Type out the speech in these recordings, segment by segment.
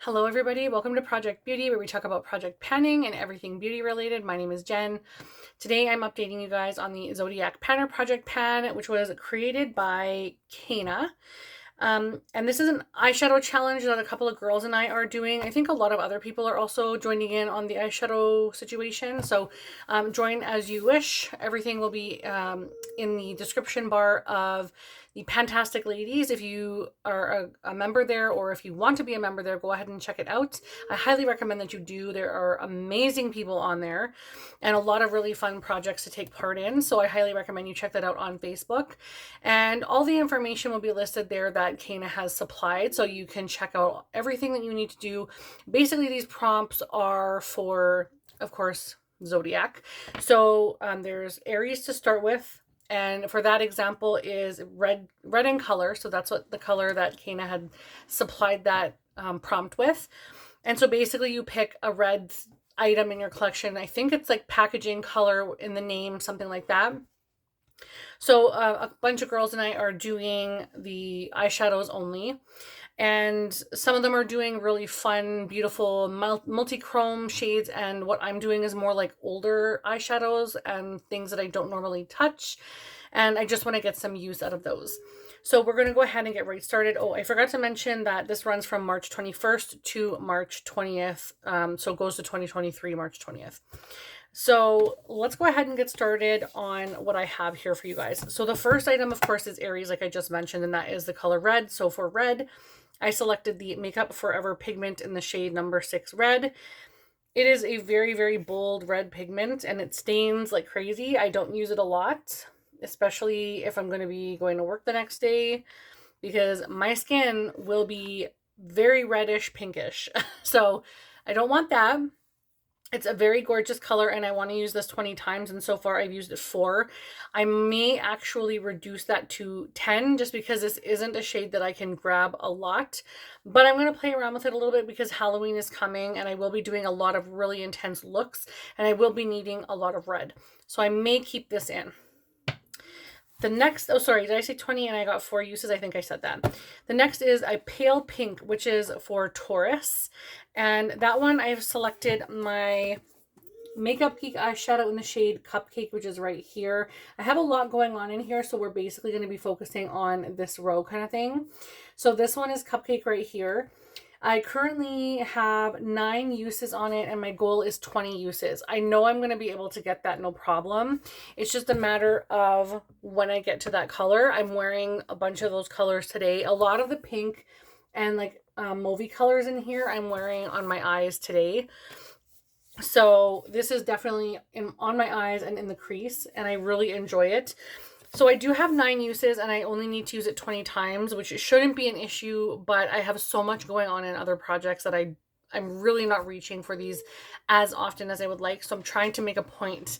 Hello everybody, welcome to Project Beauty, where we talk about project planning and everything beauty related. My name is Jen. Today I'm updating you guys on the Zodiac Planner Project Pan, which was created by Kana. And this is an eyeshadow challenge that a couple of girls and I are doing. I think a lot of other people are also joining in on the eyeshadow situation. So join as you wish. Everything will be in the description bar of the Fantastic Ladies. If you are a member there, or if you want to be a member there, go ahead and check it out. I highly recommend that you do. There are amazing people on there and a lot of really fun projects to take part in. So I highly recommend you check that out on Facebook. And all the information will be listed there that Kana has supplied, so you can check out everything that you need to do. Basically, these prompts are for, of course, Zodiac. So there's Aries to start with. And for that example is red in color. So that's what the color that Kana had supplied that prompt with. And so basically you pick a red item in your collection. I think it's like packaging color in the name, something like that. So a bunch of girls and I are doing the eyeshadows only. And some of them are doing really fun, beautiful multi-chrome shades. And what I'm doing is more like older eyeshadows and things that I don't normally touch. And I just want to get some use out of those. So we're going to go ahead and get right started. Oh, I forgot to mention that this runs from March 21st to March 20th. So it goes to 2023, March 20th. So let's go ahead and get started on what I have here for you guys. So the first item, of course, is Aries, like I just mentioned, and that is the color red. So for red, I selected the Makeup Forever pigment in the shade number 6 red. It is a very, very bold red pigment, and it stains like crazy. I don't use it a lot, especially if I'm going to be going to work the next day, because my skin will be very reddish pinkish. So I don't want that. It's a very gorgeous color, and I want to use this 20 times, and so far I've used it 4. I may actually reduce that to 10 just because this isn't a shade that I can grab a lot, but I'm going to play around with it a little bit because Halloween is coming and I will be doing a lot of really intense looks, and I will be needing a lot of red. So I may keep this in. The next, oh sorry, did I say 20 and I got 4 uses? I think I said that. The next is a pale pink, which is for Taurus. And that one I've selected my Makeup Geek eyeshadow in the shade Cupcake, which is right here. I have a lot going on in here, so we're basically going to be focusing on this row kind of thing. So this one is Cupcake right here. I currently have 9 uses on it, and my goal is 20 uses. I know I'm going to be able to get that no problem. It's just a matter of when I get to that color. I'm wearing a bunch of those colors today. A lot of the pink and like mauvey colors in here I'm wearing on my eyes today. So this is definitely on my eyes and in the crease, and I really enjoy it. So I do have 9 uses, and I only need to use it 20 times, which shouldn't be an issue, but I have so much going on in other projects that I'm really not reaching for these as often as I would like. So I'm trying to make a point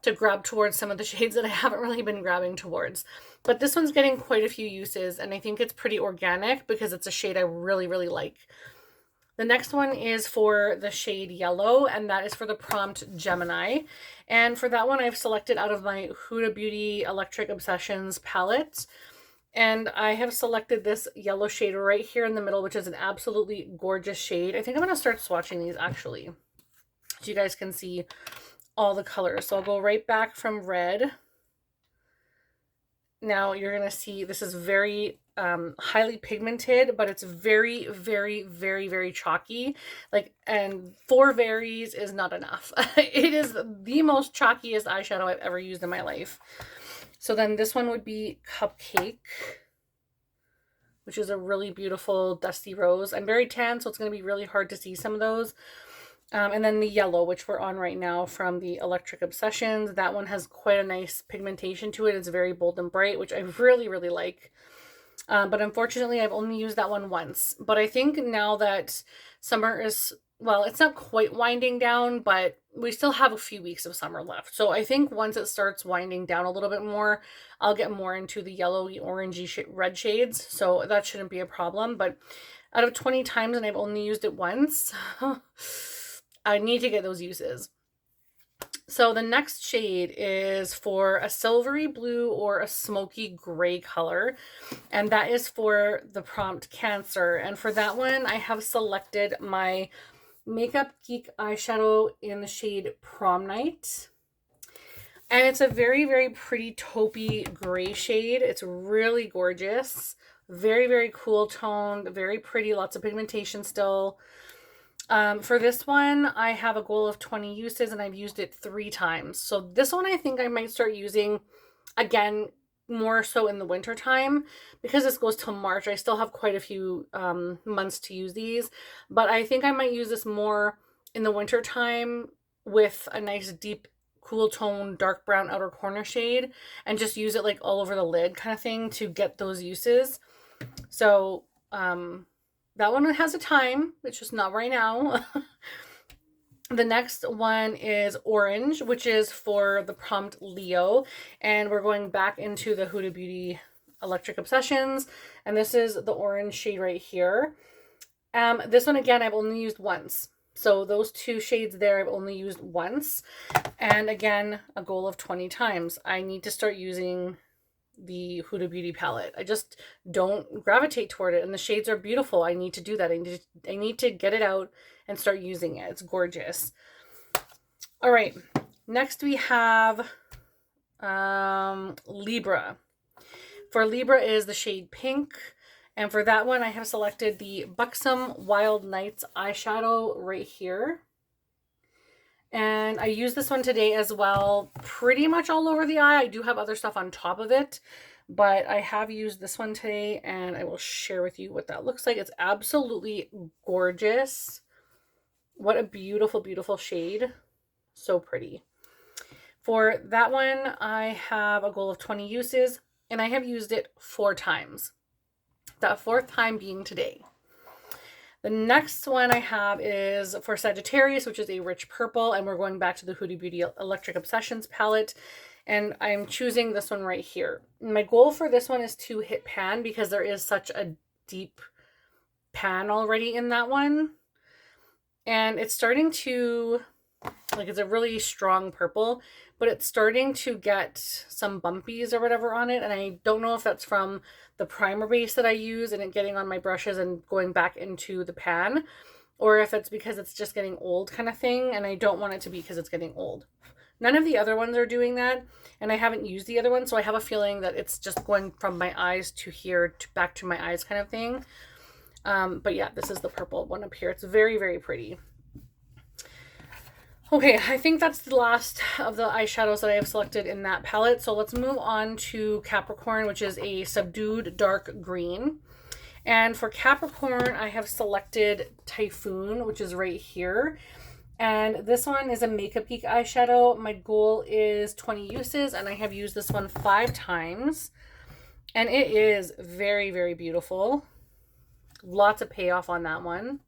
to grab towards some of the shades that I haven't really been grabbing towards. But this one's getting quite a few uses, and I think it's pretty organic because it's a shade I really, really like. The next one is for the shade Yellow, and that is for the prompt Gemini. And for that one, I've selected out of my Huda Beauty Electric Obsessions palette. And I have selected this yellow shade right here in the middle, which is an absolutely gorgeous shade. I think I'm going to start swatching these actually, so you guys can see all the colors. So I'll go right back from red. Now you're going to see this is very highly pigmented, but it's very, very, very, very chalky. Like, and 4 varies is not enough. It is the most chalkiest eyeshadow I've ever used in my life. So then this one would be Cupcake, which is a really beautiful dusty rose. I'm very tan, so it's going to be really hard to see some of those. And then the yellow, which we're on right now from the Electric Obsessions. That one has quite a nice pigmentation to it. It's very bold and bright, which I really, really like. But unfortunately, I've only used that one once. But I think now that summer is, well, it's not quite winding down, but we still have a few weeks of summer left. So I think once it starts winding down a little bit more, I'll get more into the yellowy, orangey, red shades. So that shouldn't be a problem. But out of 20 times, and I've only used it once, I need to get those uses. So the next shade is for a silvery blue or a smoky gray color, and that is for the prompt Cancer. And for that one, I have selected my Makeup Geek eyeshadow in the shade Prom Night. And it's a very, very pretty taupey gray shade. It's really gorgeous. Very, very cool toned, very pretty, lots of pigmentation still. For this one, I have a goal of 20 uses and I've used it 3 times. So this one I think I might start using again more so in the winter time because this goes till March. I still have quite a few months to use these, but I think I might use this more in the winter time with a nice deep cool tone dark brown outer corner shade and just use it like all over the lid kind of thing to get those uses. So that one has a time, it's just not right now. The next one is Orange, which is for the prompt Leo, and we're going back into the Huda Beauty Electric Obsessions, and this is the orange shade right here. This one again I've only used once. So those 2 shades there I've only used once. And again, a goal of 20 times. I need to start using the Huda Beauty palette. I just don't gravitate toward it. And the shades are beautiful. I need to do that. I need to get it out and start using it. It's gorgeous. All right. Next we have Libra. For Libra is the shade Pink. And for that one, I have selected the Buxom Wild Nights eyeshadow right here. And I use this one today as well, pretty much all over the eye. I do have other stuff on top of it, but I have used this one today and I will share with you what that looks like. It's absolutely gorgeous. What a beautiful, beautiful shade. So pretty. For that one, I have a goal of 20 uses and I have used it 4 times. That 4th time being today. The next one I have is for Sagittarius, which is a rich purple, and we're going back to the Huda Beauty Electric Obsessions palette, and I'm choosing this one right here. My goal for this one is to hit pan because there is such a deep pan already in that one, and it's starting to, like, it's a really strong purple, but it's starting to get some bumpies or whatever on it, and I don't know if that's from the primer base that I use and it getting on my brushes and going back into the pan, or if it's because it's just getting old kind of thing, and I don't want it to be because it's getting old. None of the other ones are doing that, and I haven't used the other one, so I have a feeling that it's just going from my eyes to here to back to my eyes kind of thing. But yeah, this is the purple one up here. It's very, very pretty. Okay, I think that's the last of the eyeshadows that I have selected in that palette. So let's move on to Capricorn, which is a subdued dark green. And for Capricorn, I have selected Typhoon, which is right here. And this one is a Makeup Geek eyeshadow. My goal is 20 uses, and I have used this one 5 times. And it is very, very beautiful. Lots of payoff on that one.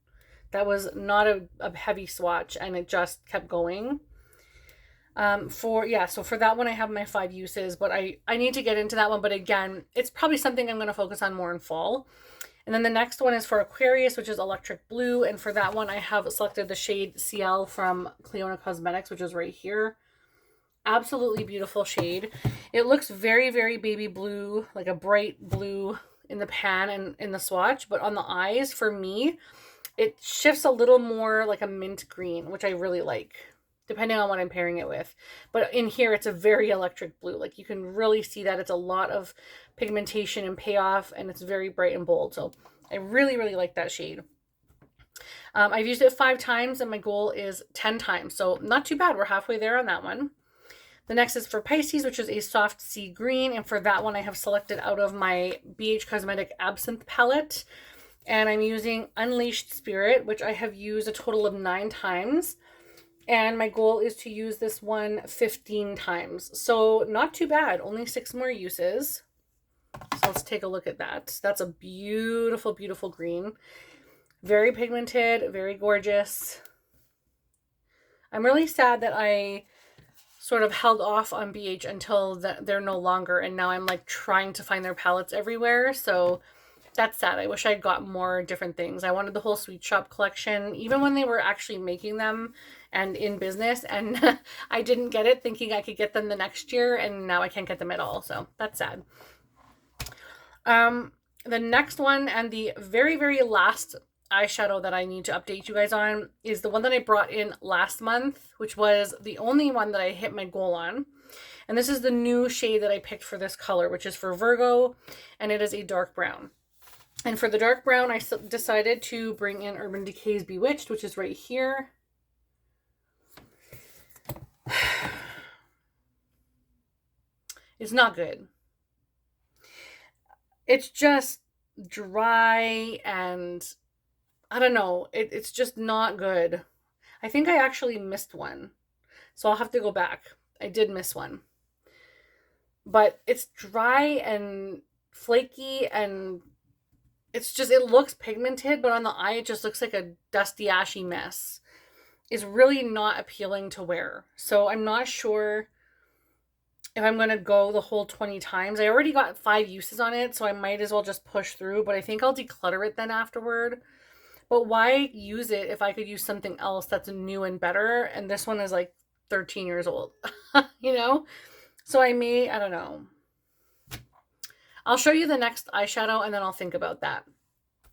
That was not a heavy swatch, and it just kept going. So for that one, I have my 5 uses, but I need to get into that one. But again, it's probably something I'm going to focus on more in fall. And then the next one is for Aquarius, which is Electric Blue. And for that one, I have selected the shade CL from Cleona Cosmetics, which is right here. Absolutely beautiful shade. It looks very, very baby blue, like a bright blue in the pan and in the swatch. But on the eyes, for me, it shifts a little more like a mint green, which I really like, depending on what I'm pairing it with. But in here, it's a very electric blue. Like, you can really see that it's a lot of pigmentation and payoff, and it's very bright and bold. So I really, really like that shade. I've used it 5 times, and my goal is 10 times. So not too bad. We're halfway there on that one. The next is for Pisces, which is a soft sea green. And for that one, I have selected out of my BH Cosmetic Absinthe palette. And I'm using Unleashed Spirit, which I have used a total of 9 times. And my goal is to use this one 15 times. So not too bad. Only 6 more uses. So let's take a look at that. That's a beautiful, beautiful green. Very pigmented, very gorgeous. I'm really sad that I sort of held off on BH until they're no longer. And now I'm like trying to find their palettes everywhere. So that's sad. I wish I'd got more different things. I wanted the whole Sweet Shop collection, even when they were actually making them and in business, and I didn't get it, thinking I could get them the next year, and now I can't get them at all, so that's sad. The next one, and the very, very last eyeshadow that I need to update you guys on, is the one that I brought in last month, which was the only one that I hit my goal on. And this is the new shade that I picked for this color, which is for Virgo, and it is a dark brown. And for the dark brown, I decided to bring in Urban Decay's Bewitched, which is right here. It's not good. It's just dry and I don't know. It's just not good. I think I actually missed one. So I'll have to go back. I did miss one. But it's dry and flaky and it's just, it looks pigmented, but on the eye it just looks like a dusty, ashy mess. It's really not appealing to wear. So I'm not sure if I'm going to go the whole 20 times. I already got 5 uses on it, so I might as well just push through, but I think I'll declutter it then afterward. But why use it if I could use something else that's new and better? And this one is like 13 years old, you know? So I don't know. I'll show you the next eyeshadow and then I'll think about that.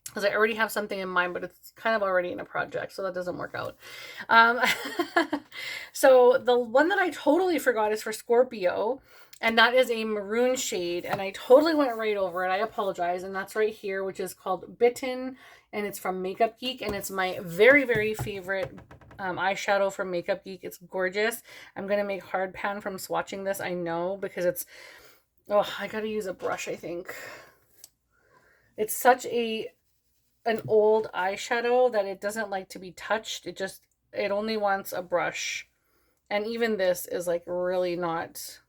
Because I already have something in mind, but it's kind of already in a project, so that doesn't work out. So the one that I totally forgot is for Scorpio, and that is a maroon shade, and I totally went right over it. I apologize, and that's right here, which is called Bitten, and it's from Makeup Geek, and it's my very, very favorite eyeshadow from Makeup Geek. It's gorgeous. I'm going to make hard pan from swatching this, I know, because it's... Oh, I gotta use a brush, I think. It's such an old eyeshadow that it doesn't like to be touched. It only wants a brush. And even this is like really not,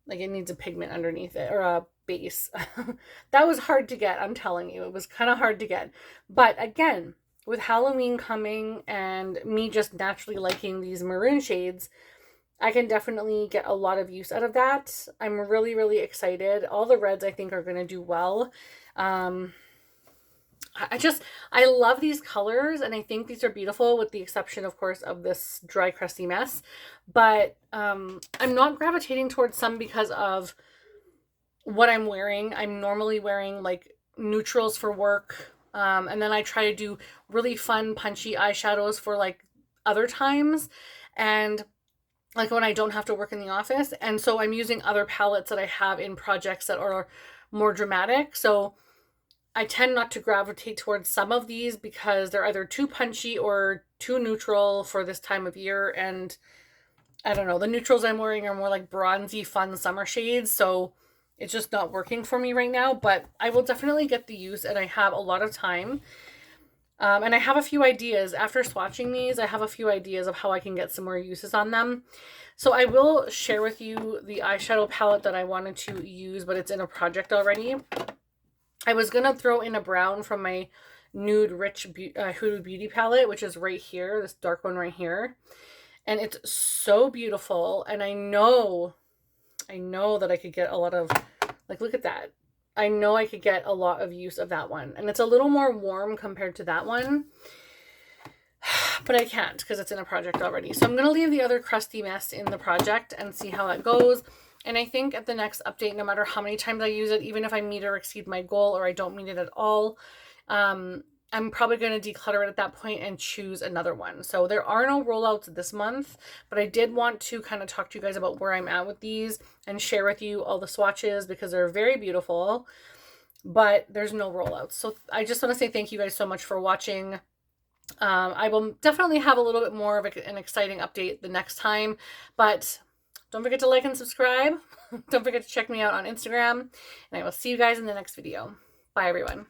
like it needs a pigment underneath it or a base. That was hard to get, I'm telling you. It was kind of hard to get. But again, with Halloween coming and me just naturally liking these maroon shades, I can definitely get a lot of use out of that. I'm really, really excited. All the reds I think are going to do well. I love these colors and I think these are beautiful with the exception, of course, of this dry, crusty mess. But I'm not gravitating towards some because of what I'm wearing. I'm normally wearing like neutrals for work. And then I try to do really fun, punchy eyeshadows for like other times. And like when I don't have to work in the office. And so I'm using other palettes that I have in projects that are more dramatic. So I tend not to gravitate towards some of these because they're either too punchy or too neutral for this time of year. And I don't know, the neutrals I'm wearing are more like bronzy, fun summer shades. So it's just not working for me right now. But I will definitely get the use and I have a lot of time. And I have a few ideas. After swatching these, I have a few ideas of how I can get some more uses on them. So I will share with you the eyeshadow palette that I wanted to use, but it's in a project already. I was going to throw in a brown from my Nude Rich Huda Beauty palette, which is right here, this dark one right here. And it's so beautiful. And I know that I could get a lot of, like, look at that. I know I could get a lot of use of that one. And it's a little more warm compared to that one. But I can't because it's in a project already. So I'm going to leave the other crusty mess in the project and see how that goes. And I think at the next update, no matter how many times I use it, even if I meet or exceed my goal or I don't meet it at all, I'm probably going to declutter it at that point and choose another one. So there are no rollouts this month, but I did want to kind of talk to you guys about where I'm at with these and share with you all the swatches because they're very beautiful, but there's no rollouts. So I just want to say thank you guys so much for watching. I will definitely have a little bit more of an exciting update the next time, but don't forget to like and subscribe. Don't forget to check me out on Instagram, and I will see you guys in the next video. Bye, everyone.